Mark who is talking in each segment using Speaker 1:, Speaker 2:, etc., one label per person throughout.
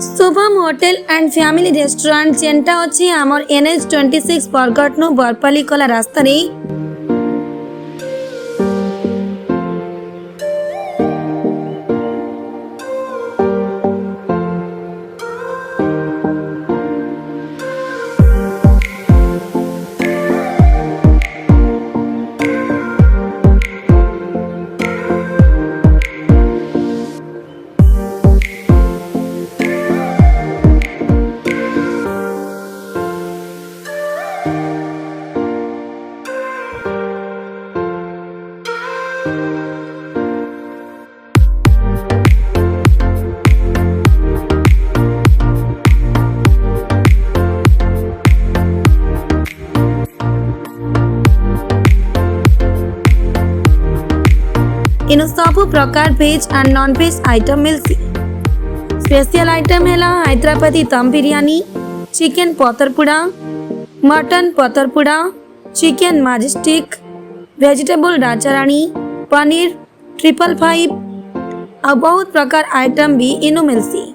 Speaker 1: Shubham hotel and family restaurant जेनटा अच्छी आमर NH26 बरगढ़ बरपाली कला रास्ता रे इन सब प्रकार veg and non veg item मिलती। स्पेशल आइटम है हैदराबादी दम बिरयानी, चिकन पतरपुड़ा, मटन पतरपुड़ा, चिकन मैजेस्टिक, वेजिटेबल राजारानी, पनीर 555 और बहुत प्रकार आइटम भी इनू मिलती।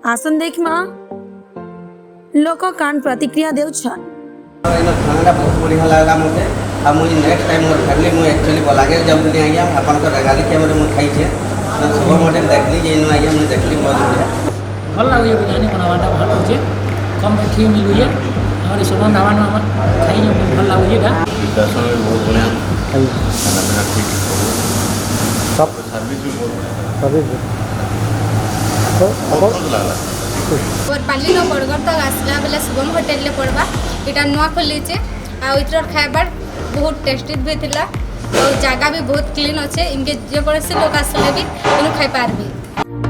Speaker 1: आसन देख माँ लोक कान प्रतिक्रिया देव
Speaker 2: खाना बहुत बढ़िया लगा मुझे आ मुझे नेक्स्ट टाइम मोर फैमिली मुझे एक्चुअली बलागे जब नहीं आइया अपन को रेगाली कैमरे में खाई छे शुभम होटल देखली जे इन आइया मुझे देखली बहुत बढ़िया
Speaker 3: भल लगे बिरयानी बनावाटा भल होचे कम ठीक मिलु ये हमारे शुभम ढाबा में हम खाई भल लगे गा
Speaker 4: दर्शन भी बहुत बढ़िया खाना पीना ठीक सब सर्विस भी बहुत बढ़िया
Speaker 5: बरपाली नो बरगढ़ तक आसला बेले शुभम होटेल ले पड़वा इटा नुआ खोली छे आ इतर खाइबार बहुत टेस्टी भी थिला और जगह भी बहुत क्लीन अच्छे इनके जे कोसी लोग आसले भी इनु खाइ पारबे।